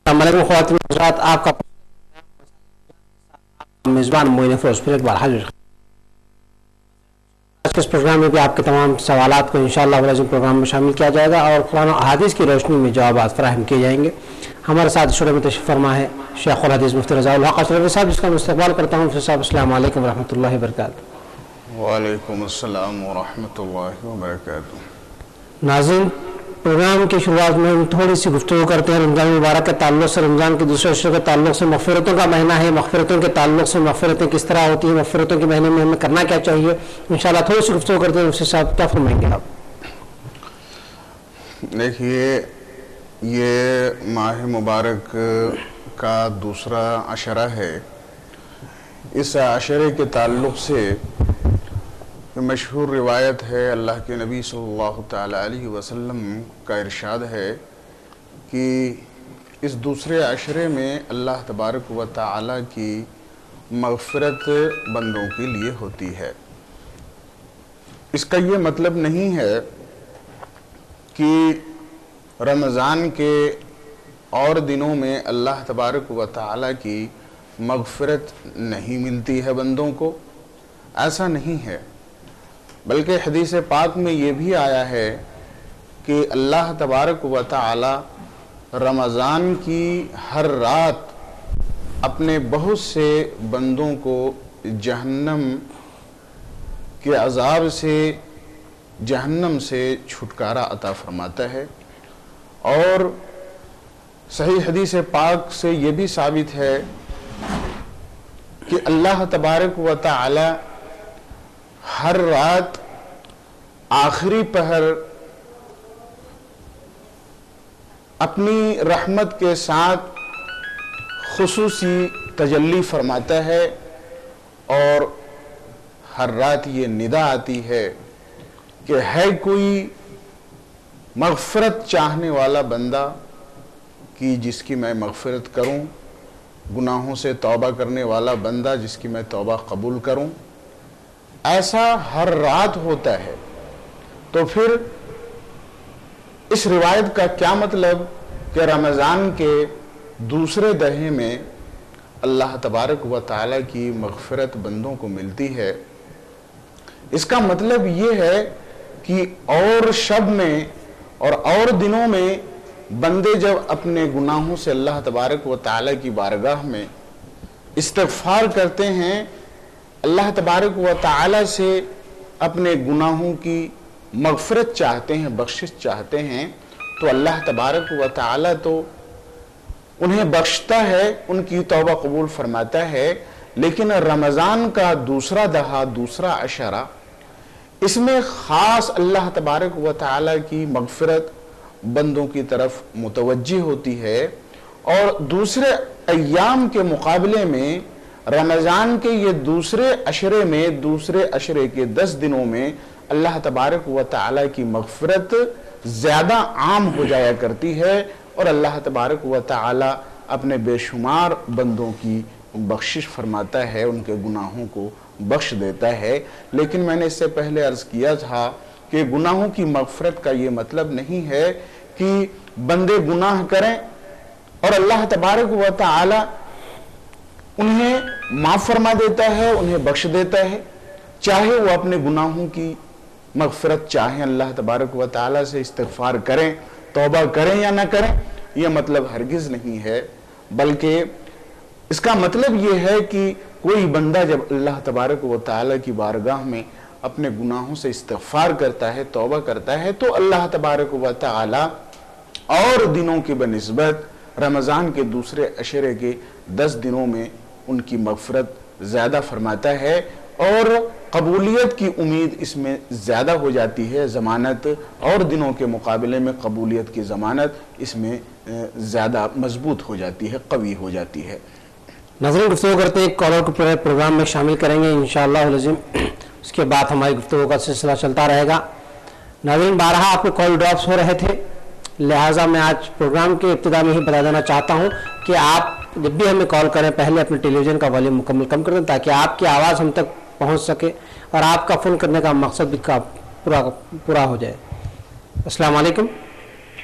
السلام علیکم خواتین حضرات، آپ کا میزبان معین فروز پھر ایک بار حاضر۔ آج کے اس پروگرام میں بھی آپ کے تمام سوالات کو انشاءاللہ العظیم پروگرام میں شامل کیا جائے گا اور قرآن و احادیث کی روشنی میں جوابات فراہم کیے جائیں گے۔ ہمارے ساتھ شعبے میں تشریف فرما ہے شیخ الحدیث مفتی رضا الحق اشرفی صاحب، جس کا میں استقبال کرتا ہوں۔ صاحب السلام علیکم ورحمۃ اللہ وبرکاتہ۔ وعلیکم السلام ورحمۃ اللہ وبرکاتہ۔ ناظرین، پروگرام کی شروعات میں ہم تھوڑی سی گفتگو کرتے ہیں رمضان مبارک کے تعلق سے، رمضان کے دوسرے عشرے کے تعلق سے۔ مغفرتوں کا مہینہ ہے، مغفرتوں کے تعلق سے مغفرتیں کس طرح ہوتی ہیں، مغفرتوں کے مہینے میں ہمیں کرنا کیا چاہیے، انشاءاللہ تھوڑی سی گفتگو کرتے ہیں۔ مفتی صاحب کیا فرمائیں گے آپ؟ دیکھیے، یہ ماہ مبارک کا دوسرا عشرہ ہے۔ اس عشرے کے تعلق سے مشہور روایت ہے، اللہ کے نبی صلی اللہ تعالیٰ علیہ وسلم کا ارشاد ہے کہ اس دوسرے عشرے میں اللہ تبارک و تعالیٰ کی مغفرت بندوں کے لیے ہوتی ہے۔ اس کا یہ مطلب نہیں ہے کہ رمضان کے اور دنوں میں اللہ تبارک و تعالیٰ کی مغفرت نہیں ملتی ہے بندوں کو، ایسا نہیں ہے۔ بلکہ حدیث پاک میں یہ بھی آیا ہے کہ اللہ تبارک و تعالی رمضان کی ہر رات اپنے بہت سے بندوں کو جہنم کے عذاب سے، جہنم سے چھٹکارا عطا فرماتا ہے۔ اور صحیح حدیث پاک سے یہ بھی ثابت ہے کہ اللہ تبارک و تعالی ہر رات آخری پہر اپنی رحمت کے ساتھ خصوصی تجلی فرماتا ہے، اور ہر رات یہ ندا آتی ہے کہ ہے کوئی مغفرت چاہنے والا بندہ کہ جس کی میں مغفرت کروں، گناہوں سے توبہ کرنے والا بندہ جس کی میں توبہ قبول کروں۔ ایسا ہر رات ہوتا ہے۔ تو پھر اس روایت کا کیا مطلب کہ رمضان کے دوسرے دہے میں اللہ تبارک و تعالیٰ کی مغفرت بندوں کو ملتی ہے؟ اس کا مطلب یہ ہے کہ اور شب میں اور دنوں میں بندے جب اپنے گناہوں سے اللہ تبارک و تعالیٰ کی بارگاہ میں استغفار کرتے ہیں، اللہ تبارک و تعالیٰ سے اپنے گناہوں کی مغفرت چاہتے ہیں، بخشش چاہتے ہیں، تو اللہ تبارک و تعالیٰ تو انہیں بخشتا ہے، ان کی توبہ قبول فرماتا ہے۔ لیکن رمضان کا دوسرا دہا، دوسرا عشرہ، اس میں خاص اللہ تبارک و تعالیٰ کی مغفرت بندوں کی طرف متوجہ ہوتی ہے، اور دوسرے ایام کے مقابلے میں رمضان کے یہ دوسرے عشرے میں، دوسرے عشرے کے 10 دنوں میں اللہ تبارک و تعالیٰ کی مغفرت زیادہ عام ہو جایا کرتی ہے، اور اللہ تبارک و تعالیٰ اپنے بے شمار بندوں کی بخشش فرماتا ہے، ان کے گناہوں کو بخش دیتا ہے۔ لیکن میں نے اس سے پہلے عرض کیا تھا کہ گناہوں کی مغفرت کا یہ مطلب نہیں ہے کہ بندے گناہ کریں اور اللہ تبارک و تعالیٰ انہیں معاف فرما دیتا ہے، انہیں بخش دیتا ہے، چاہے وہ اپنے گناہوں کی مغفرت چاہیں، اللہ تبارک و تعالیٰ سے استغفار کریں، توبہ کریں یا نہ کریں، یہ مطلب ہرگز نہیں ہے۔ بلکہ اس کا مطلب یہ ہے کہ کوئی بندہ جب اللہ تبارک و تعالیٰ کی بارگاہ میں اپنے گناہوں سے استغفار کرتا ہے، توبہ کرتا ہے، تو اللہ تبارک و تعالیٰ اور دنوں کے بنسبت رمضان کے دوسرے عشرے کے 10 دنوں میں ان کی مغفرت زیادہ فرماتا ہے، اور قبولیت کی امید اس میں زیادہ ہو جاتی ہے۔ ضمانت اور دنوں کے مقابلے میں قبولیت کی ضمانت اس میں زیادہ مضبوط ہو جاتی ہے، قوی ہو جاتی ہے۔ ناظرین، گفتگو کرتے ہیں، کالر کو پروگرام میں شامل کریں گے انشاءاللہ العظیم، اس کے بعد ہماری گفتگو کا سلسلہ چلتا رہے گا۔ ناظرین، بارہا آپ کے کال ڈراپس ہو رہے تھے، لہٰذا میں آج پروگرام کے ابتدا میں ہی بتا دینا چاہتا ہوں کہ آپ جب بھی ہمیں کال کریں پہلے اپنے ٹیلی ویژن کا والیوم مکمل کم کر دیں، تاکہ آپ کی آواز ہم تک پہنچ سکے اور آپ کا فون کرنے کا مقصد بھی پورا ہو جائے۔ السلام علیکم۔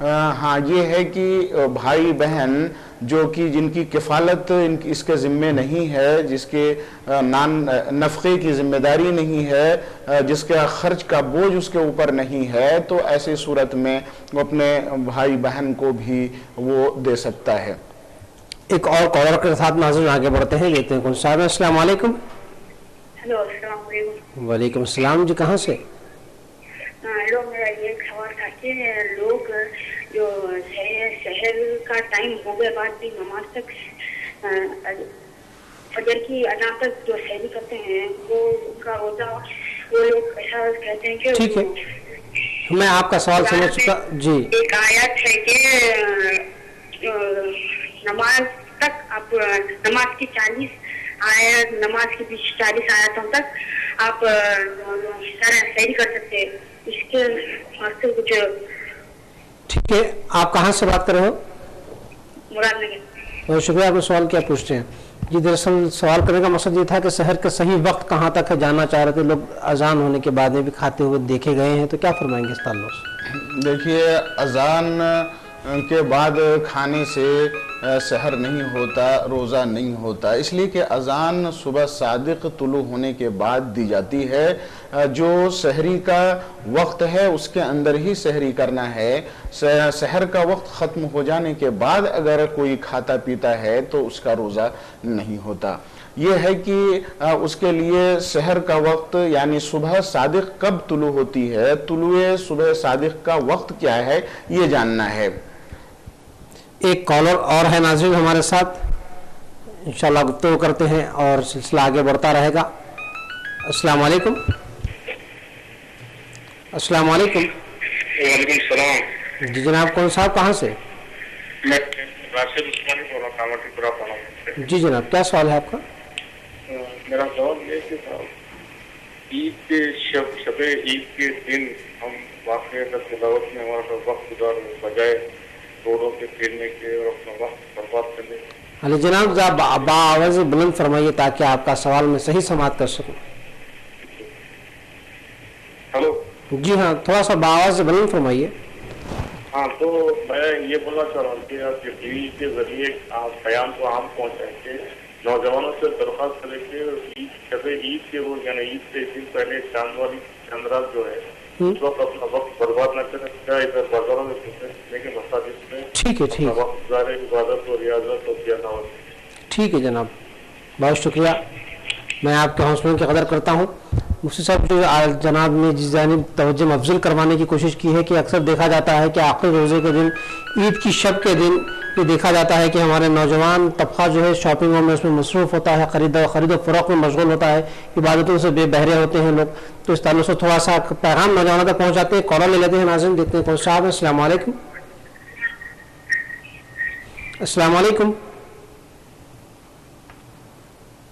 ہاں یہ ہے کہ بھائی بہن جو کہ جن کی کفالت اس کے ذمے نہیں ہے، جس کے نفقے کی ذمہ داری نہیں ہے، جس کا خرچ کا بوجھ اس کے اوپر نہیں ہے، تو ایسی صورت میں وہ اپنے بھائی بہن کو بھی وہ دے سکتا ہے۔ ایک اور کالر کے ساتھ ناظرین آگے بڑھتے ہیں، دیکھتے ہیں کون صاحب ہے۔ السلام علیکم۔ ہلو السلام علیکم۔ وعلیکم السلام جی، کہاں سے؟ ہلو، میرا یہ سوال تھا کہ لوگ جو شہر کا ٹائم ہو گئے بعد بھی نماز تک فجر کی اذان تک جو سحری کرتے ہیں وہ ان کا روزہ، وہ لوگ ایسا کہتے ہیں کہ ٹھیک ہے، میں آپ کا سوال سمجھ چکا جی۔ ایک آیت ہے کہ نماز تک آپ نماز کی 40 آیت، نماز کی 40 آیتوں تک آپ سحری کر سکتے ہیں، اس کے واسطے کچھ۔ ٹھیک ہے، آپ کہاں سے بات کر رہے ہو؟ مراد نگر۔ بہت شکریہ، آپ نے سوال کیا پوچھتے ہیں جی۔ دراصل سوال کرنے کا مقصد یہ تھا کہ سحر کا صحیح وقت کہاں تک ہے جاننا چاہ رہے تھے لوگ، اذان ہونے کے بعد میں بھی کھاتے ہوئے دیکھے گئے ہیں، تو کیا فرمائیں گے اس تعلق سے؟ دیکھیے، اذان کے بعد کھانے سے سحر نہیں ہوتا، روزہ نہیں ہوتا، اس لیے کہ اذان صبح صادق طلوع ہونے کے بعد دی جاتی ہے۔ جو سحری کا وقت ہے اس کے اندر ہی سحری کرنا ہے۔ سحر کا وقت ختم ہو جانے کے بعد اگر کوئی کھاتا پیتا ہے تو اس کا روزہ نہیں ہوتا۔ یہ ہے کہ اس کے لیے سحر کا وقت یعنی صبح صادق کب طلوع ہوتی ہے، طلوع صبح صادق کا وقت کیا ہے، یہ جاننا ہے۔ ایک کالر اور ہے ناظرین ہمارے ساتھ، انشاءاللہ گفتگو کرتے ہیں اور سلسلہ آگے بڑھتا رہے گا۔ السلام علیکم۔ السلام علیکم۔ وعلیکم السلام جی جناب، کون صاحب کہاں سے؟ میں راشد عثمانی بول رہا ہوں، کامٹی پورا پڑھا ہوں۔ جی جناب، کیا سوال ہے آپ کا؟ میرا سوال یہ کہ عید کے شب عید کے دن ہم واقعی تلاوت میں ہمارا وقت گزارنے بجائے روڈوں پہ کھیلنے کے اور اپنا وقت برباد کرنے۔ علی جناب ذرا بآواز بلند فرمائیے تاکہ آپ کا سوال میں صحیح سماعت کر سکوں۔ ہلو جی ہاں، تھوڑا سا بآواز بلند فرمائیے۔ ہاں، تو میں یہ بولنا چاہ رہا ہوں کہ آپ کے ٹی وی کے ذریعے آپ بیان کو عام پہنچائیں کہ نوجوانوں سے درخواست کریں کہ عید کے روز یعنی عید سے ایک دن پہلے چاند والی چند رات جو ہے اس وقت اپنا وقت برباد نہ کریں، کیا ادھر بازاروں میں لیکن مساجد میں ٹھیک ہے، ٹھیک وقت گزارے، عبادت و ریاضت اور تلاوت۔ ٹھیک ہے جناب، بہت شکریہ، میں آپ کے حوصلوں کی قدر کرتا ہوں۔ مفتی صاحب جو جناب نے جس جانب توجہ مبذول کروانے کی کوشش کی ہے کہ اکثر دیکھا جاتا ہے کہ آخری روزے کے دن، عید کی شب کے دن یہ دیکھا جاتا ہے کہ ہمارے نوجوان طبقہ جو ہے شاپنگوں میں اس میں مصروف ہوتا ہے، خرید و فروخت میں مشغول ہوتا ہے، عبادتوں سے بے بہرے ہوتے ہیں لوگ، تو اس تعلق سے تھوڑا سا پیغام نوجوانوں تک پہنچاتے ہیں۔ کالر لے لیتے ہیں ناظرین، دیکھتے ہیں کون صاحب ہے۔ السلام علیکم۔ السلام علیکم۔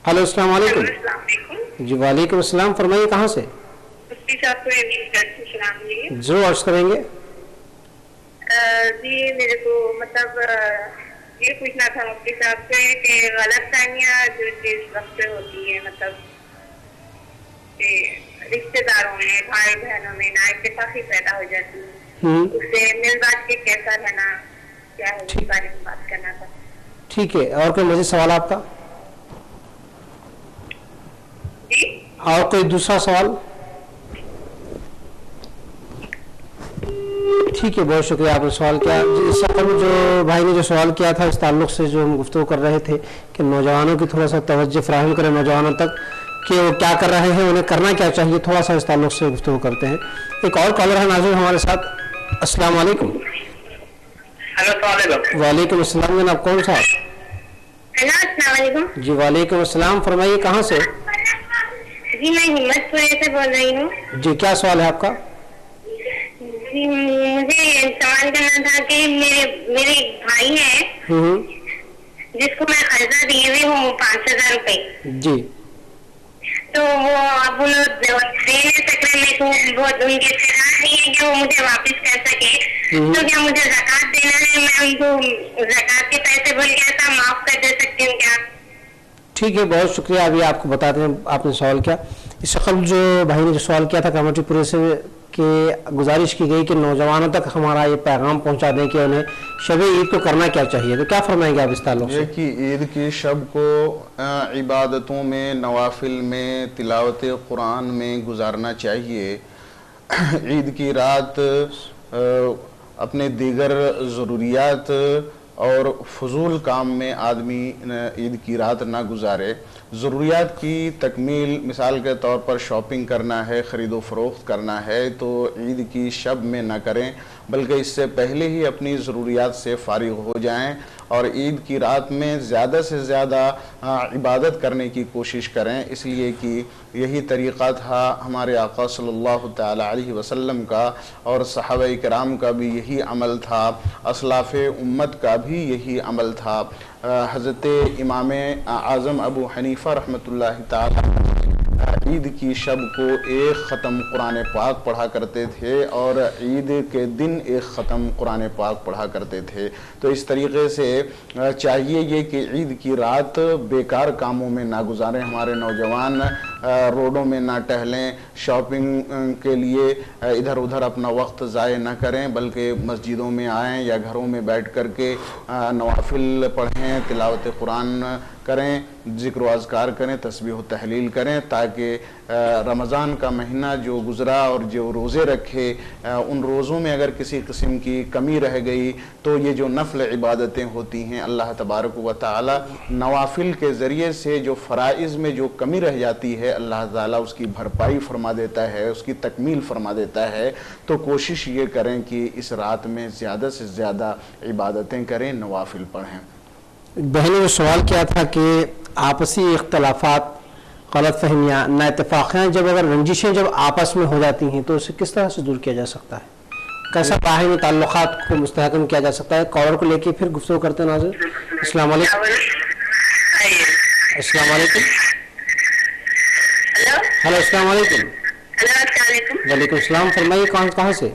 ہلو، السلام علیکم۔ السلام علیکم جی وعلیکم السلام، فرمائیے کہاں سے؟ مفتی صاحب کو سلام جی۔ ضرور عرض کریں گے۔ جی میرے کو مطلب یہ پوچھنا تھا مفتی صاحب سے کہ غلط فہمیاں جو جس وقت پہ ہوتی ہے، مطلب رشتے داروں میں، بھائی بہنوں میں نا اتفاقی پیدا ہو جاتی ہے، اس سے مل بات کے کیسا رہنا کیا ہے، اس بارے میں بات کرنا تھا۔ ٹھیک ہے، اور کوئی مزید سوال آپ کا؟ جی اور کوئی دوسرا سوال؟ ٹھیک ہے، بہت شکریہ، آپ نے سوال کیا۔ اس سے قبل جو بھائی نے جو سوال کیا تھا اس تعلق سے جو ہم گفتگو کر رہے تھے کہ نوجوانوں کی تھوڑا سا توجہ فراہم کریں نوجوانوں تک کہ وہ کیا کر رہے ہیں، انہیں کرنا کیا چاہیے، تھوڑا سا اس تعلق سے گفتگو کرتے ہیں۔ ایک اور کالر ہے ناظرین ہمارے ساتھ۔ السلام علیکم۔ ہلو، السلام علیکم۔ وعلیکم السلام، جناب کون صاحب؟ ہلو السلام علیکم۔ جی وعلیکم السلام، فرمائیے کہاں سے؟ جی میں ہمت پورے سے بول رہی ہوں۔ جی کیا سوال ہے آپ کا؟ جی مجھے سوال کرنا تھا کہ میرے بھائی ہے جس کو میں قرضہ دیے ہوئے ہوں 5,000 روپے، جی تو وہ اب دے نہیں سک رہے، وہ ان کے اختیار نہیں ہے کہ وہ مجھے واپس کر سکے، تو کیا مجھے زکوٰۃ دینا ہے؟ میں ان کو زکوٰۃ کے پیسے بول کے ایسا معاف کر دے سکتی ہوں کیا؟ ٹھیک ہے، بہت شکریہ، ابھی آپ کو بتاتے ہیں آپ نے سوال کیا۔ اس سے قبل جو بھائی نے جو سوال کیا تھا کامٹی پورے سے، کہ گزارش کی گئی کہ نوجوانوں تک ہمارا یہ پیغام پہنچا دیں کہ انہیں شب عید کو کرنا کیا چاہیے، تو کیا فرمائیں گے آپ اس تعلق سے؟ یہ کہ عید کی شب کو عبادتوں میں، نوافل میں، تلاوت قرآن میں گزارنا چاہیے۔ عید کی رات اپنے دیگر ضروریات اور فضول کام میں آدمی عید کی رات نہ گزارے۔ ضروریات کی تکمیل، مثال کے طور پر شاپنگ کرنا ہے، خرید و فروخت کرنا ہے، تو عید کی شب میں نہ کریں، بلکہ اس سے پہلے ہی اپنی ضروریات سے فارغ ہو جائیں اور عید کی رات میں زیادہ سے زیادہ عبادت کرنے کی کوشش کریں، اس لیے کہ یہی طریقہ تھا ہمارے آقا صلی اللہ تعالی علیہ وسلم کا، اور صحابہ کرام کا بھی یہی عمل تھا، اسلاف امت کا بھی یہی عمل تھا۔ حضرت امام اعظم ابو حنیفہ رحمۃ اللہ تعالی عید کی شب کو ایک ختم قرآن پاک پڑھا کرتے تھے اور عید کے دن ایک ختم قرآن پاک پڑھا کرتے تھے۔ تو اس طریقے سے چاہیے یہ کہ عید کی رات بیکار کاموں میں نہ گزاریں، ہمارے نوجوان روڈوں میں نہ ٹہلیں، شاپنگ کے لیے ادھر ادھر اپنا وقت ضائع نہ کریں، بلکہ مسجدوں میں آئیں یا گھروں میں بیٹھ کر کے نوافل پڑھیں، تلاوت قرآن کریں، ذکر و اذکار کریں، تسبیح و تحلیل کریں، تاکہ رمضان کا مہینہ جو گزرا اور جو روزے رکھے ان روزوں میں اگر کسی قسم کی کمی رہ گئی تو یہ جو نفل عبادتیں ہوتی ہیں اللہ تبارک و تعالی نوافل کے ذریعے سے جو فرائض میں جو کمی رہ جاتی ہے اللہ تعالیٰ اس کی بھرپائی فرما دیتا ہے، اس کی تکمیل فرما دیتا ہے۔ تو کوشش یہ کریں کہ اس رات میں زیادہ سے زیادہ عبادتیں کریں، نوافل پڑھیں۔ بہن نے سوال کیا تھا کہ آپسی اختلافات، غلط فہمیاں، نا اتفاقیاں جب اگر رنجشیں جب آپس میں ہو جاتی ہیں تو اسے کس طرح سے دور کیا جا سکتا ہے؟ کیسا باہمی تعلقات کو مستحکم کیا جا سکتا ہے؟ کالر کو لے کے پھر گفتگو کرتے ہیں ناظرین۔ السلام علیکم۔ السلام علیکم۔ ہلو، السلام علیکم۔ وعلیکم السلام، فرمائیے کہاں سے؟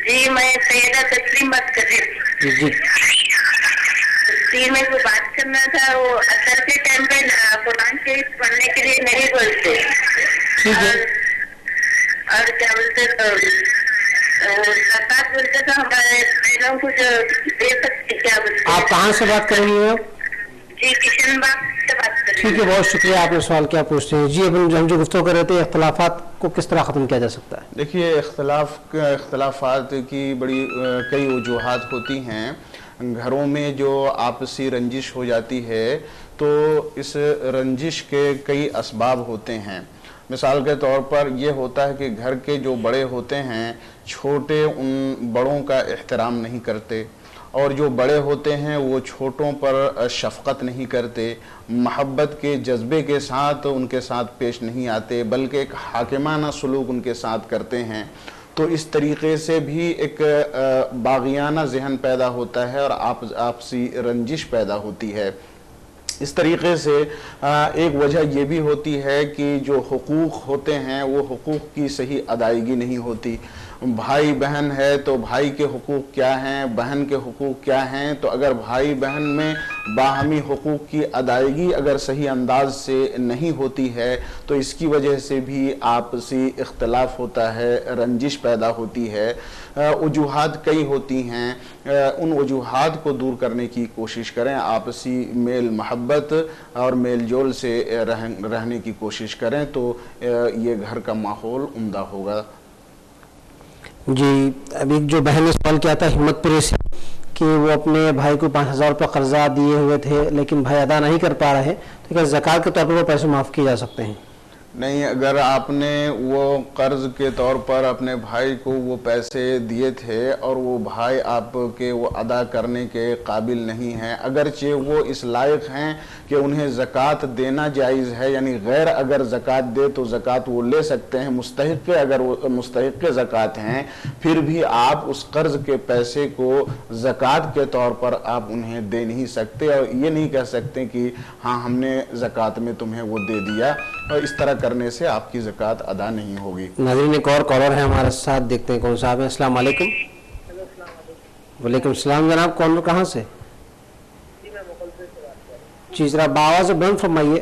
جی میں سیدہ تسلیم بات کر رہی ہوں۔ جی میں کو بات کرنا تھا، وہ اثر کے ٹائم پہ قرآن شریف پڑھنے کے لیے نہیں بولتے، اور کیا بولتے زکات بولتے تو ہمارے بہنوں کو جو دے سکتے، کیا بولتے۔ آپ کہاں سے بات کر رہی ہیں؟ جی کشن باغ سے بات کر رہی ہوں۔ ٹھیک ہے، بہت شکریہ، آپ نے سوال کیا پوچھتے ہیں۔ جی ہم جو گفتگو کر رہے تھے اختلافات کو کس طرح ختم کیا جا سکتا ہے؟ دیکھیے اختلافات کی بڑی کئی وجوہات ہوتی ہیں۔ گھروں میں جو آپسی رنجش ہو جاتی ہے تو اس رنجش کے کئی اسباب ہوتے ہیں۔ مثال کے طور پر یہ ہوتا ہے کہ گھر کے جو بڑے ہوتے ہیں چھوٹے ان بڑوں کا احترام نہیں کرتے، اور جو بڑے ہوتے ہیں وہ چھوٹوں پر شفقت نہیں کرتے، محبت کے جذبے کے ساتھ ان کے ساتھ پیش نہیں آتے، بلکہ ایک حاکمانہ سلوک ان کے ساتھ کرتے ہیں۔ تو اس طریقے سے بھی ایک باغیانہ ذہن پیدا ہوتا ہے اور آپسی رنجش پیدا ہوتی ہے۔ اس طریقے سے ایک وجہ یہ بھی ہوتی ہے کہ جو حقوق ہوتے ہیں وہ حقوق کی صحیح ادائیگی نہیں ہوتی۔ بھائی بہن ہے تو بھائی کے حقوق کیا ہیں، بہن کے حقوق کیا ہیں، تو اگر بھائی بہن میں باہمی حقوق کی ادائیگی اگر صحیح انداز سے نہیں ہوتی ہے تو اس کی وجہ سے بھی آپسی اختلاف ہوتا ہے، رنجش پیدا ہوتی ہے۔ وجوہات کئی ہوتی ہیں، ان وجوہات کو دور کرنے کی کوشش کریں، آپسی میل محبت اور میل جول سے رہنے کی کوشش کریں تو یہ گھر کا ماحول عمدہ ہوگا۔ جی ابھی جو بہن نے سوال کیا تھا ہمت پوری سے کہ وہ اپنے بھائی کو 5,000 روپے قرضہ دیے ہوئے تھے لیکن بھائی ادا نہیں کر پا رہے، تو کیا زکوٰۃ کے طور پر وہ پیسے معاف کیے جا سکتے ہیں؟ نہیں، اگر آپ نے وہ قرض کے طور پر اپنے بھائی کو وہ پیسے دیے تھے اور وہ بھائی آپ کے وہ ادا کرنے کے قابل نہیں ہیں، اگرچہ وہ اس لائق ہیں کہ انہیں زکوٰۃ دینا جائز ہے، یعنی غیر اگر زکوٰۃ دے تو زکوٰۃ وہ لے سکتے ہیں، مستحق اگر وہ مستحق زکوٰۃ ہیں، پھر بھی آپ اس قرض کے پیسے کو زکوٰۃ کے طور پر آپ انہیں دے نہیں سکتے، اور یہ نہیں کہہ سکتے کہ ہاں ہم نے زکوٰۃ میں تمہیں وہ دے دیا، اور اس طرح کرنے سے آپ کی زکوٰۃ ادا نہیں ہوگی۔ ناظرین ایک اور کالر ہے ہمارے ساتھ، دیکھتے ہیں کون صاحب ہے۔ السلام علیکم۔ وعلیکم السلام جناب، کون کہاں سے؟ جی ذرا باواز سے بلند فرمائیے۔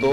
2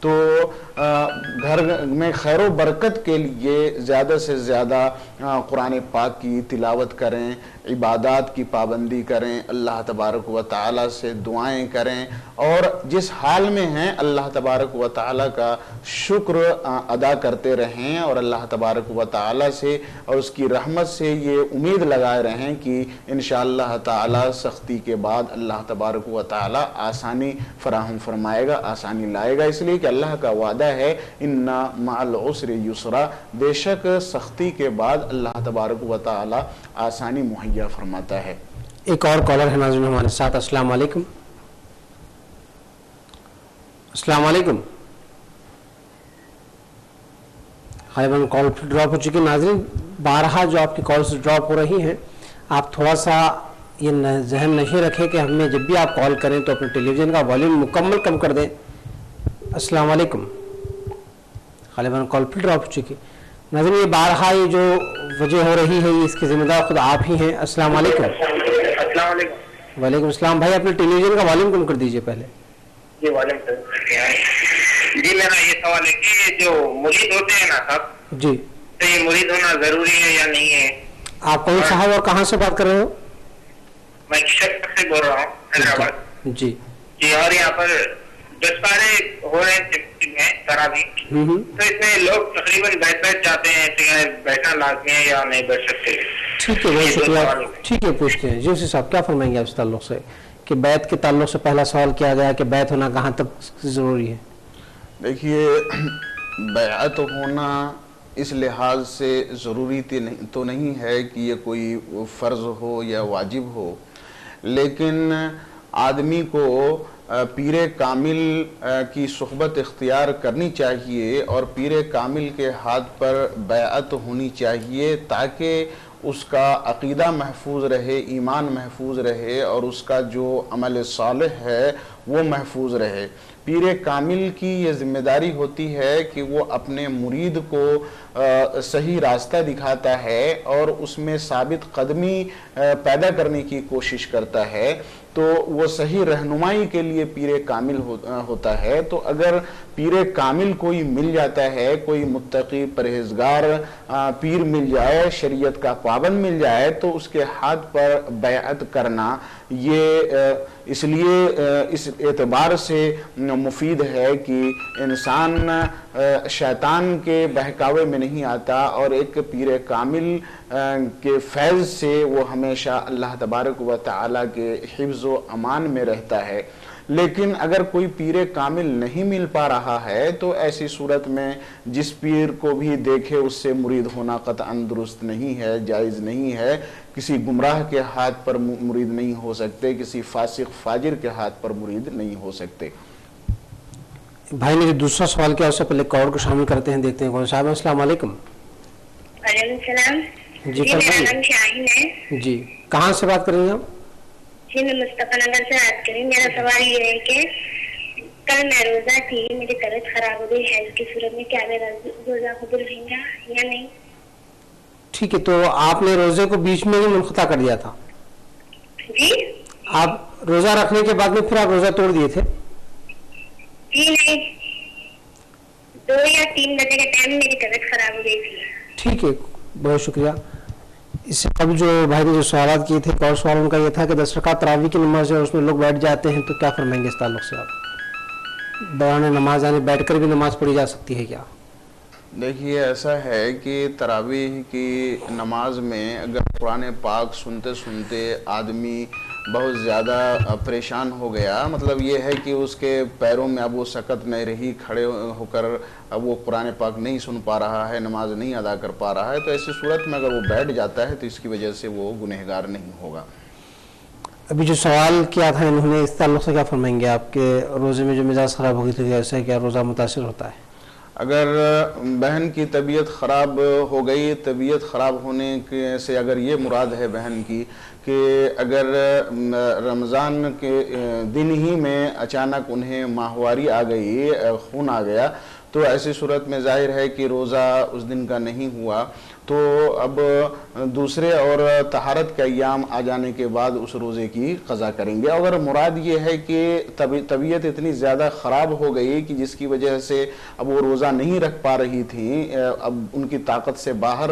تو گھر میں خیر و برکت کے لیے زیادہ سے زیادہ قرآن پاک کی تلاوت کریں، عبادات کی پابندی کریں، اللہ تبارک و تعالیٰ سے دعائیں کریں، اور جس حال میں ہیں اللہ تبارک و تعالیٰ کا شکر ادا کرتے رہیں، اور اللہ تبارک و تعالیٰ سے اور اس کی رحمت سے یہ امید لگائے رہیں کہ انشاءاللہ تعالیٰ سختی کے بعد اللہ تبارک و تعالیٰ آسانی فراہم فرمائے گا، آسانی لائے گا، اس لیے کہ اللہ کا وعدہ ہے اِنَّ مَعَ الْعُسْرِ یُسْرًا، بے شک سختی کے بعد اللہ تبارک و تعالیٰ آسانی مہیا فرماتا ہے۔ ایک اور کالر ہے ناظرین ہمارے ساتھ۔ السلام علیکم۔ السلام علیکم۔ غالباً کال ڈراپ ہو چکی۔ ناظرین بارہا جو آپ کی کالز ڈراپ ہو رہی ہیں، آپ تھوڑا سا یہ ذہن نشیں رکھیں کہ ہمیں جب بھی آپ کال کریں تو اپنے ٹیلی ویژن کا والیوم مکمل کم کر دیں۔ السلام علیکم۔ غالباً کال پھر ڈراپ ہو چکی۔ ناظرین یہ بارہا یہ جو وجہ ہو رہی ہے اس کی ذمہ دار خود آپ ہی ہیں۔ السلام علیکم۔ السلام علیکم۔ وعلیکم السلام۔ بھائی اپنے ٹیلی ویژن کا والیوم کم کر دیجئے پہلے۔ جی میرا یہ سوال ہے کہ جو مرید ہوتے ہیں نا صاحب، جی تو یہ مرید ہونا ضروری ہے یا نہیں ہے؟ آپ کون صاحب اور کہاں سے بات کر رہے ہو؟ میں شک سے بول رہا ہوں، حیدرآباد۔ جی جی، اور یہاں پر دستارے ہو رہے ہیں تراویح، تو اس میں لوگ تقریباً بیٹھ جاتے ہیں، تو بیٹھنا لازمی ہے یا نہیں بیٹھ سکتے؟ ٹھیک ہے، بہت شکریہ۔ ٹھیک ہے، پوچھتے ہیں۔ جی اسی صاحب کیا فرمائیں گے آپ اس تعلق سے کہ بیعت کے تعلق سے پہلا سوال کیا گیا کہ بیعت ہونا کہاں تک ضروری ہے؟ دیکھیے، بیعت ہونا اس لحاظ سے ضروری تو نہیں ہے کہ یہ کوئی فرض ہو یا واجب ہو، لیکن آدمی کو پیر کامل کی صحبت اختیار کرنی چاہیے اور پیر کامل کے ہاتھ پر بیعت ہونی چاہیے تاکہ اس کا عقیدہ محفوظ رہے، ایمان محفوظ رہے، اور اس کا جو عمل صالح ہے وہ محفوظ رہے۔ پیر کامل کی یہ ذمہ داری ہوتی ہے کہ وہ اپنے مرید کو صحیح راستہ دکھاتا ہے اور اس میں ثابت قدمی پیدا کرنے کی کوشش کرتا ہے، تو وہ صحیح رہنمائی کے لیے پیر کامل ہوتا ہے۔ تو اگر پیر کامل کوئی مل جاتا ہے، کوئی متقی پرہیزگار پیر مل جائے، شریعت کا پابند مل جائے، تو اس کے ہاتھ پر بیعت کرنا یہ اس لیے اس اعتبار سے مفید ہے کہ انسان شیطان کے بہکاوے میں نہیں آتا اور ایک پیر کامل کے فیض سے وہ ہمیشہ اللہ تبارک و تعالیٰ کے حفظ و امان میں رہتا ہے۔ لیکن اگر کوئی پیر کامل نہیں مل پا رہا ہے تو ایسی صورت میں جس پیر کو بھی دیکھے اس سے مرید ہونا قطعاً درست نہیں ہے، جائز نہیں ہے۔ کسی گمراہ کے ہاتھ پر مرید نہیں ہو سکتے، کسی فاسق فاجر کے ہاتھ پر مرید نہیں ہو سکتے۔ بھائی نے جو دوسرا سوال کیا اس سے پہلے کال کو شامل کرتے ہیں، دیکھتے ہیں کون صاحب۔ السلام علیکم۔ وعلیکم السلام۔ جی میرا نام شاہین ہے۔ جی کہاں سے بات کر رہی ہیں آپ؟ جی میں مصطفیٰ نگر سے بات کر رہی ہوں۔ میرا سوال یہ ہے کہ کل میں روزہ تھی، میری طبیعت خراب ہو گئی ہے، اس کی صورت میں کیا میرا روزہ قبول رہے گا یا نہیں؟ ٹھیک ہے، تو آپ نے روزے کو بیچ میں ہی منقطع کر دیا تھا؟ جی آپ روزہ رکھنے کے بعد میں پھر آپ روزہ توڑ دیے تھے؟ جی نہیں، 2 یا 3 بجے کے ٹائم میری طبیعت خراب ہو گئی تھی۔ ٹھیک ہے، بہت شکریہ۔ اس سے قبل جو بھائی نے جو سوالات کیے تھے، ایک اور سوال ان کا یہ تھا کہ 10 رکعت تراویح کی نماز ہے، اس میں لوگ بیٹھ جاتے ہیں، تو کیا فرمائیں گے اس تعلق سے آپ؟ دوران نماز یعنی بیٹھ کر بھی نماز پڑھی جا سکتی ہے کیا؟ دیکھیے، ایسا ہے کہ تراویح کی نماز میں اگر قرآن پاک سنتے سنتے آدمی بہت زیادہ پریشان ہو گیا، مطلب یہ ہے کہ اس کے پیروں میں اب وہ سکت نہیں رہی، کھڑے ہو کر اب وہ قرآن پاک نہیں سن پا رہا ہے، نماز نہیں ادا کر پا رہا ہے، تو ایسی صورت میں اگر وہ بیٹھ جاتا ہے تو اس کی وجہ سے وہ گنہگار نہیں ہوگا۔ ابھی جو سوال کیا تھا انہوں نے، اس تعلق سے کیا فرمائیں گے آپ کے روزے میں جو مزاج خراب ہو گئی تھی، ایسا کیا روزہ متاثر ہوتا ہے؟ اگر بہن کی طبیعت خراب ہو گئی، طبیعت خراب ہونے سے اگر یہ مراد ہے بہن کی کہ اگر رمضان کے دن ہی میں اچانک انہیں ماہواری آ گئی، خون آ گیا، تو ایسی صورت میں ظاہر ہے کہ روزہ اس دن کا نہیں ہوا، تو اب دوسرے اور طہارت کے ایام آ جانے کے بعد اس روزے کی قضا کریں گے. اگر مراد یہ ہے کہ طبیعت اتنی زیادہ خراب ہو گئی کہ جس کی وجہ سے اب وہ روزہ نہیں رکھ پا رہی تھیں, اب ان کی طاقت سے باہر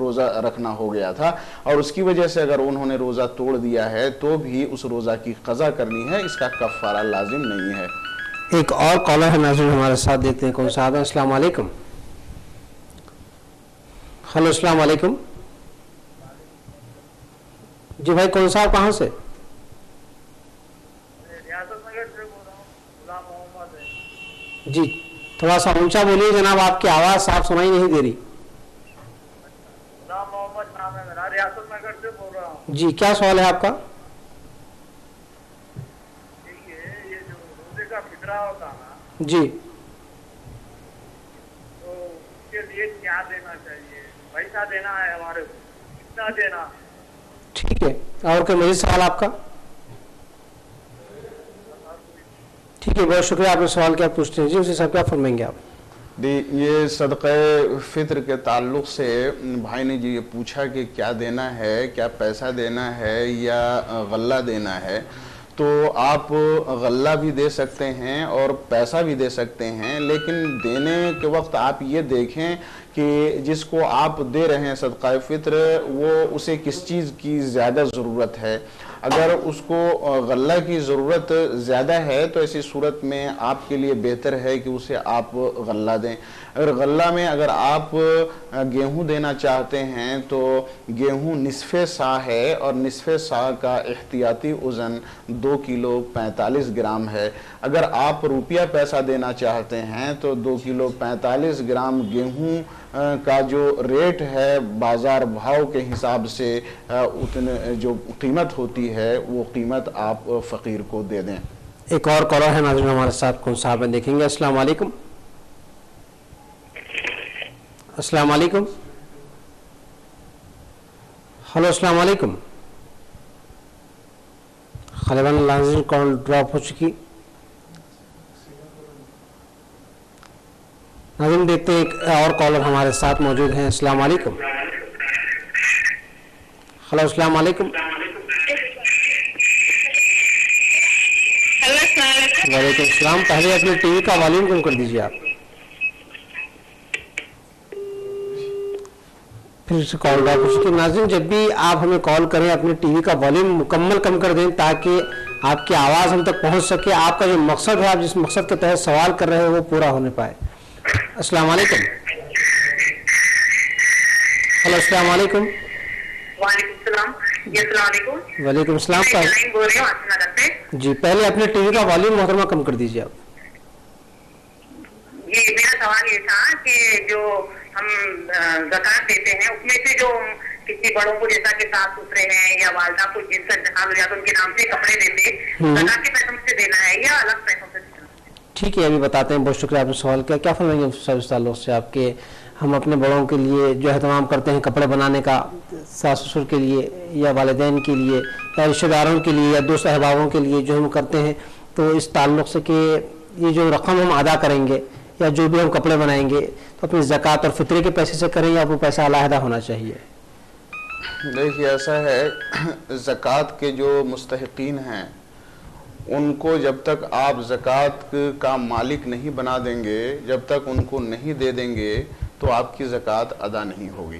روزہ رکھنا ہو گیا تھا, اور اس کی وجہ سے اگر انہوں نے روزہ توڑ دیا ہے تو بھی اس روزہ کی قضا کرنی ہے, اس کا کفارہ لازم نہیں ہے. ایک اور کالر ہے ناظرین ہمارے ساتھ, دیکھتے ہیں کون صاحب ہے. السلام علیکم. ہلو السلام علیکم. جی بھائی کون صاحب کہاں سے؟ جی تھوڑا سا اونچا بولیے جناب, آپ کی آواز صاف سنائی نہیں دے رہی. محمد نام ہے میرا, ریاست نگر سے بول رہا ہوں. جی کیا سوال ہے آپ کا؟ یہ جو روزے کا فطرہ ہوتا نا, جی تو اس کے لیے کیا دینا چاہیے؟ پیسہ دینا ہے ہمارے کو, کتنا دینا؟ ٹھیک ہے, اور کوئی مزید سوال آپ کا؟ ٹھیک ہے, بہت شکریہ, آپ نے سوال کیا پوچھتے ہیں. جی اسی صاحب کیا فرمائیں گے آپ؟ یہ صدقہ فطر کے تعلق سے بھائی نے جی یہ پوچھا کہ کیا دینا ہے, کیا پیسہ دینا ہے یا غلہ دینا ہے. تو آپ غلہ بھی دے سکتے ہیں اور پیسہ بھی دے سکتے ہیں, لیکن دینے کے وقت آپ یہ دیکھیں کہ جس کو آپ دے رہے ہیں صدقہ فطر وہ اسے کس چیز کی زیادہ ضرورت ہے. اگر اس کو غلہ کی ضرورت زیادہ ہے تو ایسی صورت میں آپ کے لیے بہتر ہے کہ اسے آپ غلہ دیں. اگر غلہ میں اگر آپ گیہوں دینا چاہتے ہیں تو گیہوں نصف سا ہے, اور نصف سا کا احتیاطی وزن 2 کلو 45 گرام ہے. اگر آپ روپیہ پیسہ دینا چاہتے ہیں تو 2 کلو 45 گرام گیہوں کا جو ریٹ ہے بازار بھاؤ کے حساب سے اتنے جو قیمت ہوتی ہے وہ قیمت آپ فقیر کو دے دیں. ایک اور کالر ہے ناظرین ہمارے ساتھ, کون صاحب ہیں دیکھیں گے. السلام علیکم. السلام علیکم. ہلو السلام علیکم. غالباً ناظرین کال ڈراپ ہو چکی. ناظرین دیکھتے ہیں ایک اور کالر ہمارے ساتھ موجود ہیں. السلام علیکم. ہلو السلام علیکم. وعلیکم السلام. پہلے اپنے ٹی وی کا والیوم کم کر دیجیے آپ, پھر سے کال ڈراپ ہو چکی. ناظرین جب بھی آپ ہمیں کال کریں اپنے ٹی وی کا والیوم مکمل کم کر دیں تاکہ آپ کی آواز ہم تک پہنچ سکے, آپ کا جو مقصد ہے, آپ جس مقصد کے تحت سوال کر رہے ہیں وہ پورا ہونے پائے. السلام علیکم. ہلو السلام علیکم. وعلیکم السلام. السلام علیکم. وعلیکم السلام. بول رہے ہوں جی پہلے اپنے ٹی وی کا والیوم محترمہ کم کر دیجیے آپ. جی میرا سوال یہ تھا کہ جو ہم زکوٰۃ دیتے ہیں اس میں سے جو کسی بڑوں کو جیسا کہ ساس سسرے ہیں یا والدہ کو جن کا انتقال ہو جاتا ان کے نام سے کپڑے دیتے, زکوٰۃ کے پیسوں سے دینا ہے یا الگ پیسوں سے دینا ہے؟ ٹھیک ہے ابھی بتاتے ہیں. بہت شکریہ آپ نے سوال کیا. کیا فرمائیں گے سر اس تعلق سے آپ کے؟ ہم اپنے بڑوں کے لیے جو اہتمام کرتے ہیں کپڑے بنانے کا, ساس سسر کے لیے یا والدین کے لیے یا رشتہ داروں کے لیے یا دوست احبابوں کے لیے جو ہم کرتے ہیں, تو اس تعلق سے کہ یہ جو رقم ہم ادا کریں گے یا جو بھی ہم کپڑے بنائیں گے تو اپنی زکوٰۃ اور فطرے کے پیسے سے کریں یا وہ پیسہ علیحدہ ہونا چاہیے؟ دیکھیے ایسا ہے, زکوٰۃ کے جو مستحقین ہیں ان کو جب تک آپ زکوٰۃ کا مالک نہیں بنا دیں گے, جب تک ان کو نہیں دے دیں گے تو آپ کی زکوٰۃ ادا نہیں ہوگی.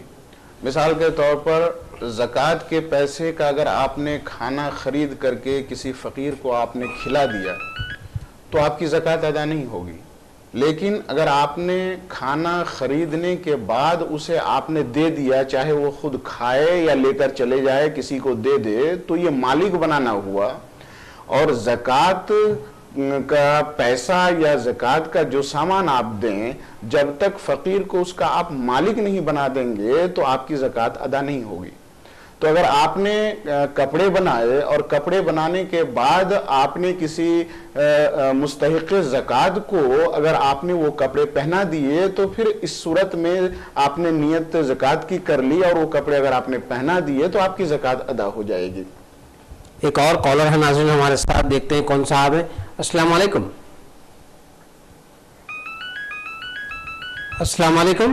مثال کے طور پر زکوٰۃ کے پیسے کا اگر آپ نے کھانا خرید کر کے کسی فقیر کو آپ نے کھلا دیا تو آپ کی زکوٰۃ ادا نہیں ہوگی. لیکن اگر آپ نے کھانا خریدنے کے بعد اسے آپ نے دے دیا, چاہے وہ خود کھائے یا لے کر چلے جائے کسی کو دے دے, تو یہ مالک بنانا ہوا. اور زکوٰۃ کا پیسہ یا زکوٰۃ کا جو سامان آپ دیں جب تک فقیر کو اس کا آپ مالک نہیں بنا دیں گے تو آپ کی زکوٰۃ ادا نہیں ہوگی. تو اگر آپ نے کپڑے بنائے اور کپڑے بنانے کے بعد آپ نے کسی مستحق زکوٰۃ کو اگر آپ نے وہ کپڑے پہنا دیے تو پھر اس صورت میں آپ نے نیت زکوٰۃ کی کر لی اور وہ کپڑے اگر آپ نے پہنا دیے تو آپ کی زکوٰۃ ادا ہو جائے گی. ایک اور کالر ہے ناظرین ہمارے ساتھ, دیکھتے ہیں کون صاحب ہے. السلام علیکم. السلام علیکم.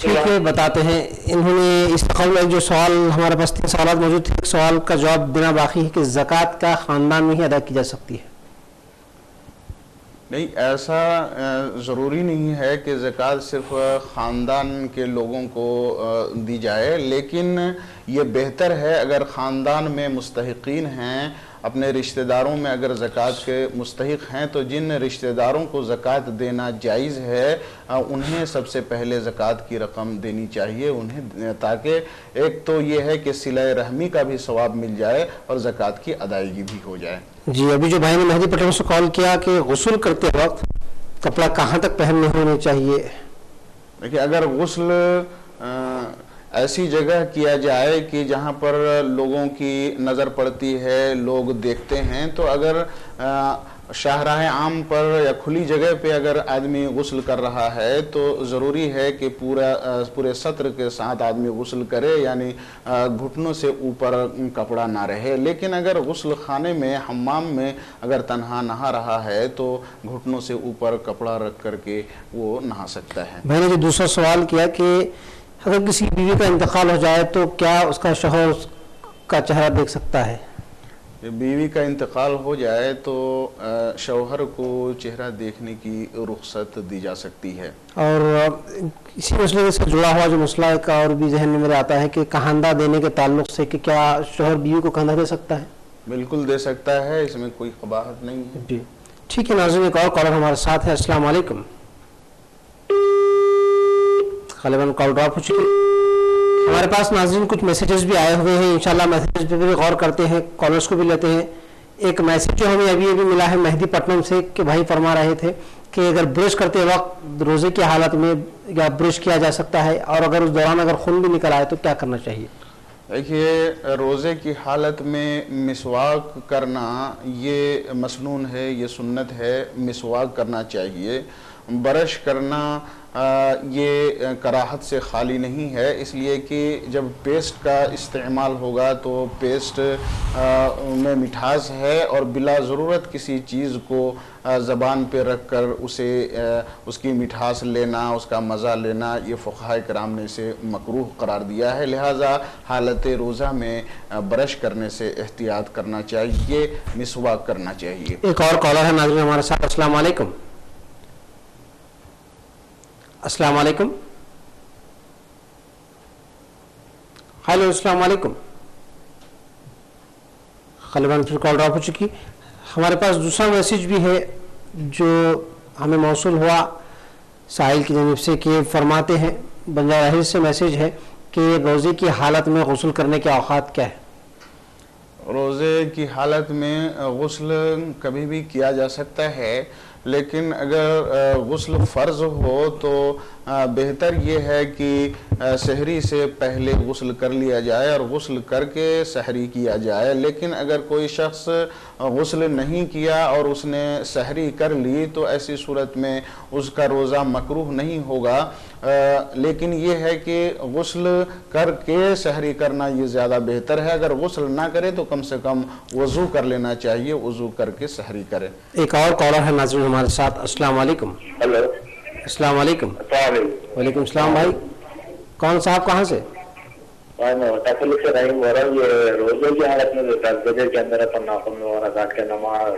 ٹھیک ہے بتاتے ہیں. انہوں نے اس قول میں جو سوال ہمارے پاس 3 سوالات موجود تھے, ایک سوال کا جواب دینا باقی ہے کہ زکوٰۃ کا خاندان میں ہی ادا کی جا سکتی ہے. نہیں, ایسا ضروری نہیں ہے کہ زکوٰۃ صرف خاندان کے لوگوں کو دی جائے, لیکن یہ بہتر ہے اگر خاندان میں مستحقین ہیں, اپنے رشتہ داروں میں اگر زکوٰۃ کے مستحق ہیں تو جن رشتہ داروں کو زکوٰۃ دینا جائز ہے انہیں سب سے پہلے زکوٰۃ کی رقم دینی چاہیے انہیں, تاکہ ایک تو یہ ہے کہ صلہ رحمی کا بھی ثواب مل جائے اور زکوٰۃ کی ادائیگی بھی ہو جائے. جی, ابھی جو بھائی نے مہدی پٹن سے کال کیا کہ غسل کرتے وقت کپڑا کہاں تک پہننے ہونے چاہیے. دیکھیے, اگر غسل ایسی جگہ کیا جائے کہ جہاں پر لوگوں کی نظر پڑتی ہے, لوگ دیکھتے ہیں, تو اگر شاہراہ عام پر یا کھلی جگہ پہ اگر آدمی غسل کر رہا ہے تو ضروری ہے کہ پورے سطر کے ساتھ آدمی غسل کرے, یعنی گھٹنوں سے اوپر کپڑا نہ رہے. لیکن اگر غسل خانے میں, حمام میں اگر تنہا نہا رہا ہے تو گھٹنوں سے اوپر کپڑا رکھ کر کے وہ نہا سکتا ہے. میں نے جو دوسرا سوال کیا کہ اگر کسی بیوی کا انتقال ہو جائے تو کیا اس کا شوہر اس کا چہرہ دیکھ سکتا ہے؟ بیوی کا انتقال ہو جائے تو شوہر کو چہرہ دیکھنے کی رخصت دی جا سکتی ہے. اور اسی مسئلے سے جڑا ہوا جو مسئلہ ایک اور بھی ذہن میں میرے آتا ہے کہ کہندہ دینے کے تعلق سے کہ کیا شوہر بیوی کو کہندہ دے سکتا ہے؟ بالکل دے سکتا ہے, اس میں کوئی قباحت نہیں ہے. جی ٹھیک ہے ناظرین, ایک اور کالر ہمارے ساتھ ہے. السلام علیکم. غالباً کال ڈراپ ہو چکی. ہمارے پاس ناظرین کچھ میسیجز بھی آئے ہوئے ہیں, انشاءاللہ میسیجز پہ بھی غور کرتے ہیں, کالرز کو بھی لیتے ہیں. ایک میسیج جو ہمیں ابھی ملا ہے مہدی پٹنم سے کہ بھائی فرما رہے تھے کہ اگر برش کرتے وقت روزے کی حالت میں یا برش کیا جا سکتا ہے, اور اگر اس دوران اگر خون بھی نکل آئے تو کیا کرنا چاہیے؟ دیکھیے, روزے کی حالت میں مسواک کرنا یہ مسنون ہے, یہ سنت ہے, مسواک کرنا چاہیے. برش کرنا یہ کراہت سے خالی نہیں ہے, اس لیے کہ جب پیسٹ کا استعمال ہوگا تو پیسٹ میں مٹھاس ہے, اور بلا ضرورت کسی چیز کو زبان پہ رکھ کر اس کی مٹھاس لینا, اس کا مزہ لینا, یہ فقہاء کرام نے اسے مکروہ قرار دیا ہے. لہٰذا حالت روزہ میں برش کرنے سے احتیاط کرنا چاہیے, مسواک کرنا چاہیے. ایک اور کالر ہے ناظرین ہمارے ساتھ. السلام علیکم. السلام علیکم. ہیلو, السلام علیکم. غالباً پھر کال ڈراپ ہو چکی. ہمارے پاس دوسرا میسیج بھی ہے جو ہمیں موصول ہوا ساحل کی جانب سے کہ فرماتے ہیں, بنجارہ ہلز سے میسیج ہے کہ روزے کی حالت میں غسل کرنے کے اوقات کیا ہے؟ روزے کی حالت میں غسل کبھی بھی کیا جا سکتا ہے, لیکن اگر غسل فرض ہو تو بہتر یہ ہے کہ سحری سے پہلے غسل کر لیا جائے اور غسل کر کے سحری کیا جائے. لیکن اگر کوئی شخص غسل نہیں کیا اور اس نے سحری کر لی تو ایسی صورت میں اس کا روزہ مکروہ نہیں ہوگا, لیکن یہ ہے کہ غسل کر کے سحری کرنا یہ زیادہ بہتر ہے. اگر غسل نہ کرے تو کم سے کم وضو کر لینا چاہیے, وضو کر کے سحری کرے. ایک اور کالر ہے ناظرین ہمارے ساتھ. السلام علیکم. ہلو, السلام علیکم. وعلیکم السلام. بھائی کون صاحب, کہاں سے؟ میں تکلیف سے رحیم ہو رہا ہوں. یہ روزے کی حالت میں 10 بجے کے اندر اپن ناخن میں وغیرہ کاٹ کے نماز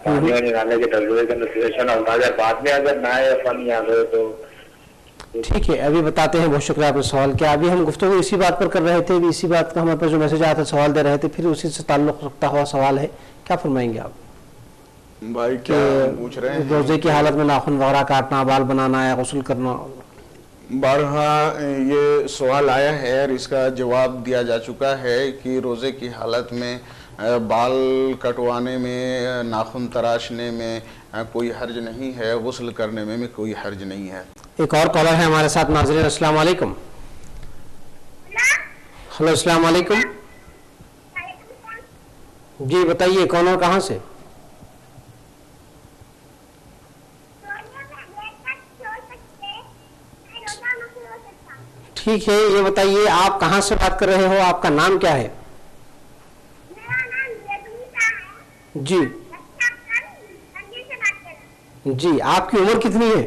پانی وانی ڈالنے کے 10 بجے کے اندر سیشن ہوتا ہے. اگر بعد میں اگر نہ آئے پانی آ گئے تو ٹھیک ہے, ابھی بتاتے ہیں. بہت شکریہ آپ نے سوال کیا. ابھی ہم گفتگو اسی بات پر کر رہے تھے, اسی بات کا ہمارے پاس جو میسج آیا تھا سوال دے رہے تھے, پھر اسی سے تعلق رکھتا ہوا سوال ہے. کیا فرمائیں گے آپ؟ بھائی کیا پوچھ رہے ہیں؟ روزے کی حالت میں ناخن وغیرہ کاٹنا, بال بنانا یا غسل کرنا. بارہا یہ سوال آیا ہے اور اس کا جواب دیا جا چکا ہے کہ روزے کی حالت میں بال کٹوانے میں, ناخن تراشنے میں کوئی حرج نہیں ہے, غسل کرنے میں کوئی حرج نہیں ہے. ایک اور کالر ہے ہمارے ساتھ ناظرین. السلام علیکم. ہلو, السلام علیکم. جی بتائیے کون اور کہاں سے؟ ٹھیک ہے, یہ بتائیے آپ کہاں سے بات کر رہے ہو, آپ کا نام کیا ہے؟ جی جی, آپ کی عمر کتنی ہے؟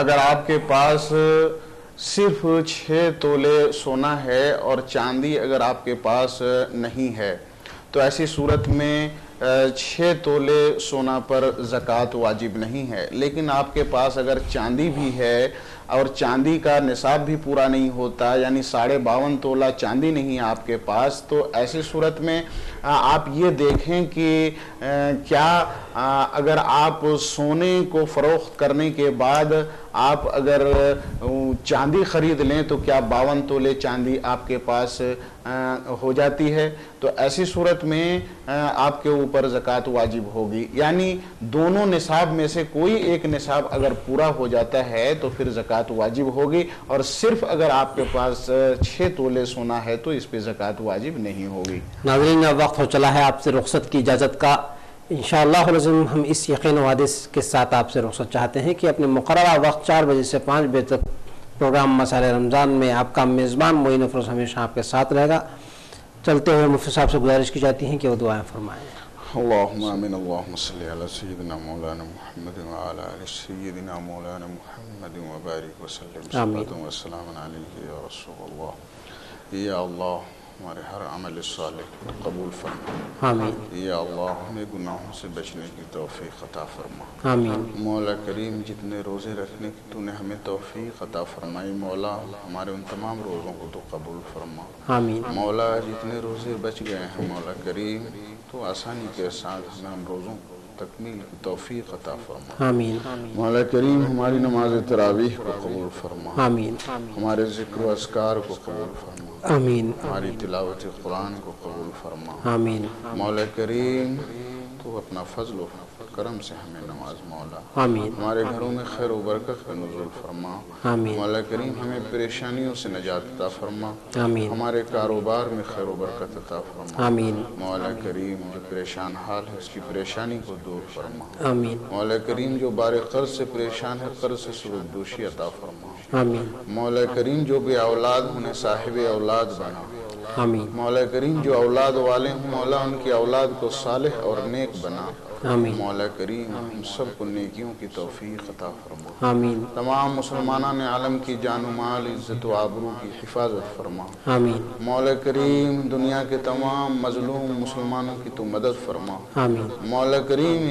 اگر آپ کے پاس صرف 6 تولے سونا ہے اور چاندی اگر آپ کے پاس نہیں ہے تو ایسی صورت میں 6 تولے سونا پر زکوٰۃ واجب نہیں ہے. لیکن آپ کے پاس اگر چاندی بھی ہے اور چاندی کا نصاب بھی پورا نہیں ہوتا، یعنی 52.5 تولہ چاندی نہیں ہے آپ کے پاس، تو ایسی صورت میں آپ یہ دیکھیں کہ کیا اگر آپ سونے کو فروخت کرنے کے بعد آپ اگر چاندی خرید لیں تو کیا 52 تولے چاندی آپ کے پاس ہو جاتی ہے. تو ایسی صورت میں آپ کے اوپر زکوٰۃ واجب ہوگی. یعنی دونوں نصاب میں سے کوئی ایک نصاب اگر پورا ہو جاتا ہے تو پھر زکوٰۃ واجب ہوگی، اور صرف اگر آپ کے پاس 6 تولے سونا ہے تو اس پہ زکوٰۃ واجب نہیں ہوگی. ناظرین وقت ہو چلا ہے آپ سے رخصت کی اجازت کا. انشاءاللہ العظیم ہم اس یقین و وعدے کے ساتھ آپ سے رخصت چاہتے ہیں کہ اپنے مقررہ وقت 4 بجے سے 5 بجے تک پروگرام مسائل رمضان میں آپ کا میزبان معین افروز ہمیشہ آپ کے ساتھ رہے گا. چلتے ہوئے مفتی صاحب سے گزارش کی جاتی ہے کہ وہ دعائیں فرمائیں. اللہم آمین. اللہم صلی علی سیدنا مولانا محمد وعلی آل سیدنا مولانا محمد وبارک وسلم. صلاۃ و سلام علیہ یا رسول اللہ. یا اللہ ہمارے ہر عمل صالح کو قبول فرما. آمین. یا اللہ ہمیں گناہوں سے بچنے کی توفیق عطا فرما. آمین. مولا کریم جتنے روزے رکھنے کی تو نے ہمیں توفیق عطا فرمائی، مولا ہمارے ان تمام روزوں کو تو قبول فرما. آمین. مولا جتنے روزے بچ گئے ہیں مولا کریم تو آسانی کے ساتھ ہمیں ان روزوں کو تکمیل کی توفیق عطا فرما. آمین. مولا کریم ہماری نماز تراویح کو قبول فرما. آمین. ہمارے ذکر و اذکار کو قبول فرما. آمین. ہماری تلاوت قرآن کو قبول فرما. آمین. مولا کریم تو اپنا فضل و کرم سے ہمیں نواز مولا. آمین. ہمارے گھروں میں خیر و برکت کا نزول فرما. آمین. مولا کریم ہمیں پریشانیوں سے نجات عطا فرما. آمین. ہمارے کاروبار میں خیر و برکت عطا فرما. آمین. مولا کریم جو پریشان حال ہے اس کی پریشانی کو دور فرما. آمین. مولا کریم جو بار قرض سے پریشان ہے قرض سے سود دوشی عطا فرما. آمین. مولا کریم جو بے اولاد انہیں صاحب اولاد بنا. آمین. مولا کریم جو اولاد والے ہوں مولا ان کی اولاد کو صالح اور نیک بنا. آمین. مولا کریم ہم سب کو نیکیوں کی توفیق عطا فرما. آمین. تمام مسلمانان عالم کی جان و مال عزت و آبرو کی حفاظت فرما. آمین. مولا کریم دنیا کے تمام مظلوم مسلمانوں کی تو مدد فرما. آمین. مولا کریم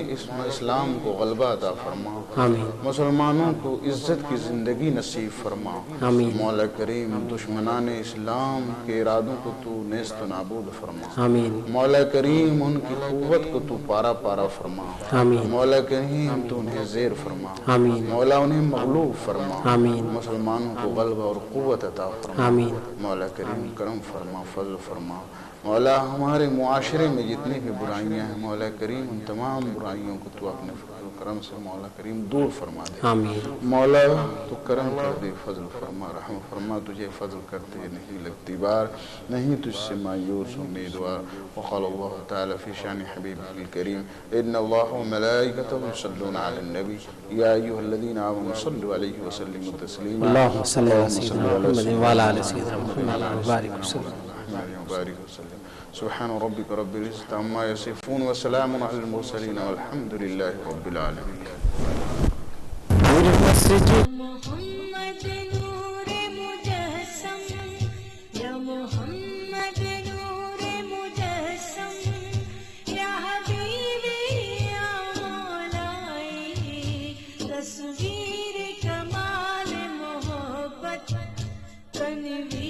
اسلام کو غلبہ عطا فرما. آمین. مسلمانوں کو عزت کی زندگی نصیب فرما. آمین. مولا کریم دشمنان اسلام کے ارادوں کو تو نیست و نابود فرما. آمین. مولا کریم ان کی قوت کو تو پارا پارا فرما. آمین. مولا کریم تو انہیں زیر فرما. آمین. مولا انہیں مغلوب فرما. آمین. مسلمانوں کو غلبہ اور قوت عطا فرما. آمین. مولا کریم کرم فرما فضل فرما. مولا ہمارے معاشرے میں جتنی بھی برائیاں ہیں مولا کریم ان تمام برائیوں کو تو اپنے فضل و کرم سے مولا کریم دور فرما دے. آمین. مولا تو کرم کر دے فضل فرما رحم فرما. تجھے فضل کرتے نہیں لگتی بار، نہیں تجھ سے مایوس امیدوار. وقال اللہ تعالی فی شان حبیبہ الکریم ان اللہ وملائکتہ یصلون علی النبی یا ایھا الذین آمنوا صلوا علیہ وسلموا تسلیما. اللہم صلی علی سیدنا محمد وعلی آل سیدنا محمد وبارک وسلم. سبحان ربك رب العزة عما يصفون وسلام على المرسلين والحمد لله رب العالمين. محمد نور مجسم یا محمد نور مجسم یا حبیبی یا مولائی تصویر کمال محبت تنویر